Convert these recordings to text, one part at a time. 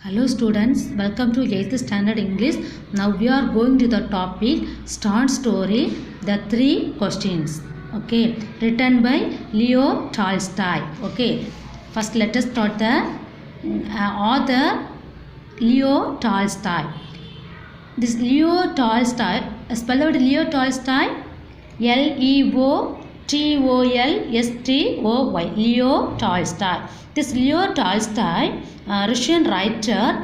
Hello students, welcome to 8th standard English. Now we are going to the topic Start Story, the 3 questions. Okay, written by Leo Tolstoy. Okay, first let us start the author Leo Tolstoy. This Leo Tolstoy, spelled Leo Tolstoy, Leotolstoy, Leo Tolstoy. This Leo Tolstoy, Russian writer,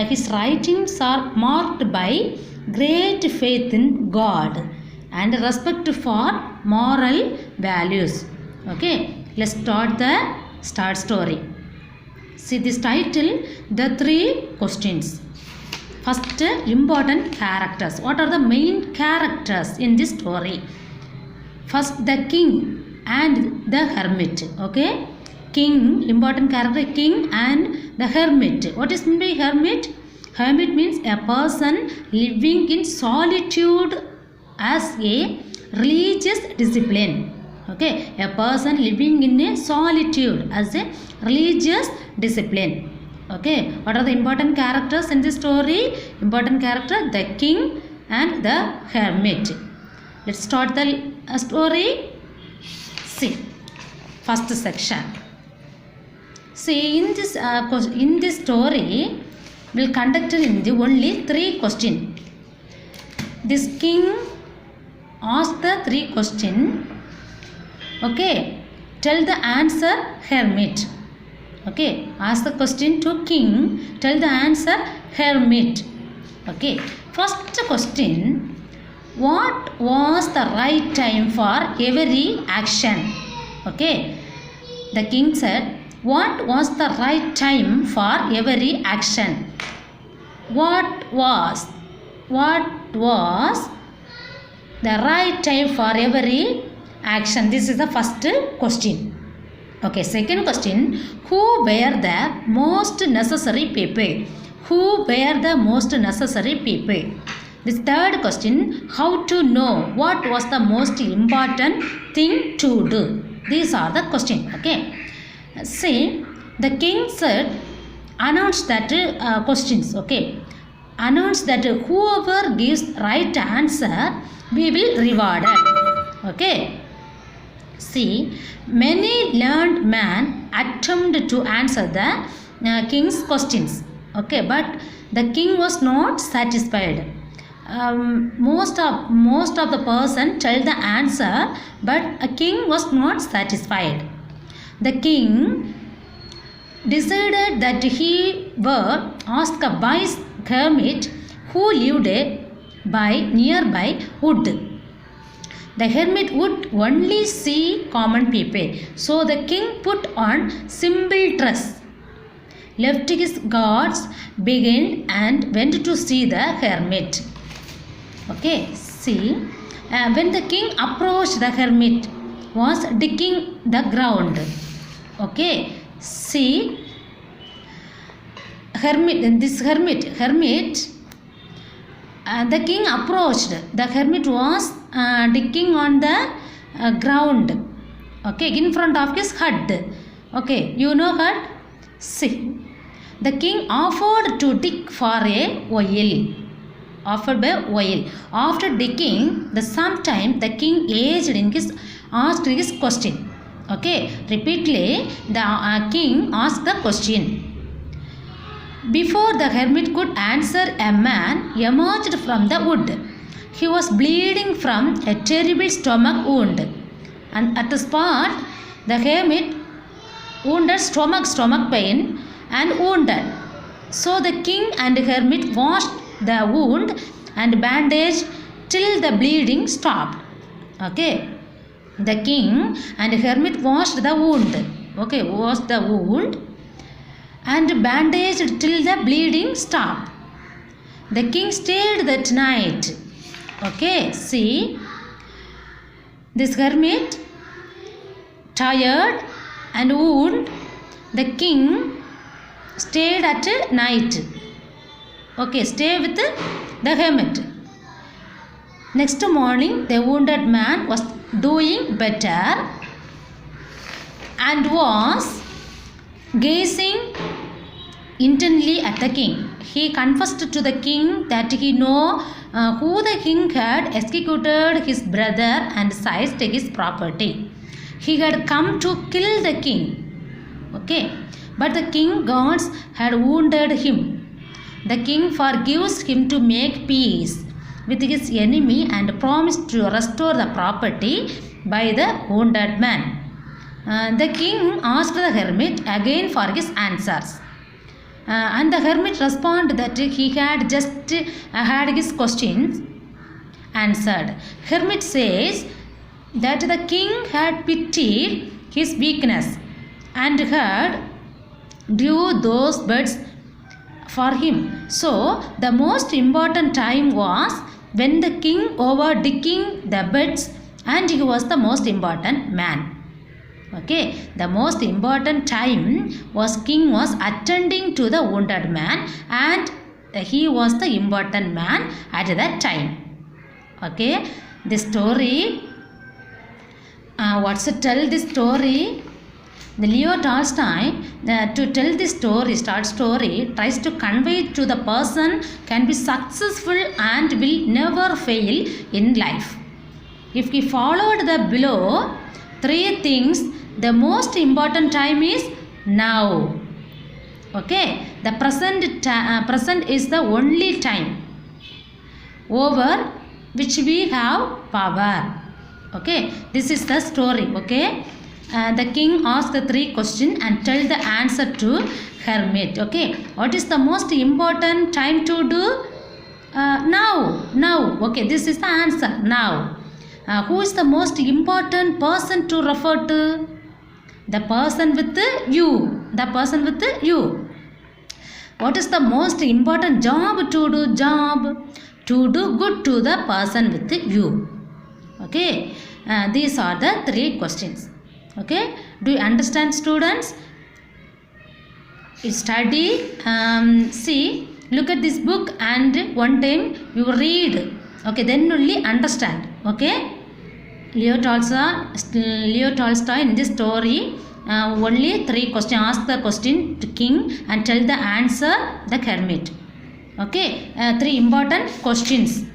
his writings are marked by great faith in God and respect for moral values. Okay, let's start the start story. See this title, the 3 questions. First, important characters. What are the main characters in this story? First, the king and the hermit. Okay, king, important character, king and the hermit. What is meant by hermit? Hermit means a person living in solitude as a religious discipline. Okay, a person living in a solitude as a religious discipline. Okay, what are the important characters in this story? Important character, the king and the hermit. Let's start the story. See, first section. See, in this story, will conducted in the only 3 questions. This king asked the 3 questions. Okay, tell the answer, hermit. Okay, ask the question to king, tell the answer, hermit. Okay, first question, what was the right time for every action? Okay, the king said, what was the right time for every action? What was the right time for every action? This is the first question. Okay, second question, who were the most necessary people? Who were the most necessary people? This third question, how to know what was the most important thing to do? These are the questions. Okay, see, the king said, announced that questions. Okay, announced that whoever gives right answer, we will reward it. Okay, see, many learned men attempted to answer the king's questions. Okay, but the king was not satisfied. Most of the person tell the answer, but a king was not satisfied. The king decided that he would ask a wise hermit who lived by nearby wood. The hermit would only see common people. So the king put on simple dress, left his guards behind and went to see the hermit. Okay, see, when the king approached, the hermit was digging the ground. Okay, see, the king approached. The hermit was digging on the ground. Okay, in front of his hut. Okay, you know hut? See, the king offered to dig for a while. After digging sometime, the king asked his question. Okay, repeatedly the king asked the question. Before the hermit could answer, a man emerged from the wood. He was bleeding from a terrible stomach wound, and at the spot the hermit wounded stomach pain and wounded. So the king and hermit washed the wound and bandaged till the bleeding stopped. Okay, the king and hermit washed the wound. Okay, washed the wound and bandaged till the bleeding stopped. The king stayed that night. Okay, see, this hermit, tired and wounded, the king stayed at night. Okay, stay with the hermit. Next morning, the wounded man was doing better and was gazing intently at the king. He confessed to the king that he know who the king had executed his brother and seized his property. He had come to kill the king. Okay, but the king gods had wounded him. The king forgives him to make peace with his enemy and promised to restore the property by the wounded man. The king asked the hermit again for his answers. And the hermit responded that he had just had his questions answered. Hermit says that the king had pitied his weakness and had drew those birds for him. So the most important time was when the king over digging the birds, and he was the most important man. Okay, the most important time was king was attending to the wounded man, and he was the important man at that time. Okay, the story, what's to tell this story? The Leo Tolstoy to tell this story, short story, tries to convey to the person can be successful and will never fail in life. If we followed the below 3 things, the most important time is now. Okay, the present is the only time over which we have power. Okay, this is the story. Okay, the king asked the 3 questions and tell the answer to hermit. Okay, what is the most important time to do? Now. Okay, this is the answer, now. Who is the most important person to refer to? The person with you. The person with you. What is the most important job to do? Job to do good to the person with you. Okay, these are the 3 questions. Okay, do you understand, students? You study, see, look at this book and one time you read. Okay, then only understand. Okay, Leo Tolstoy in this story only 3 questions. Ask the question to king and tell the answer the hermit. Okay, 3 important questions.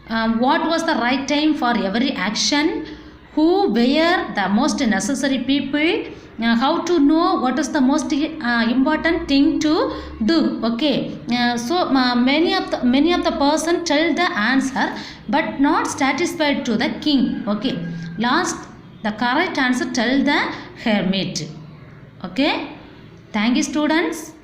What was the right time for every action? Who were the most necessary people? How to know what is the most important thing to do? Okay, so many of the person tell the answer but not satisfied to the king. Okay, last the correct answer tell the hermit. Okay, thank you, students.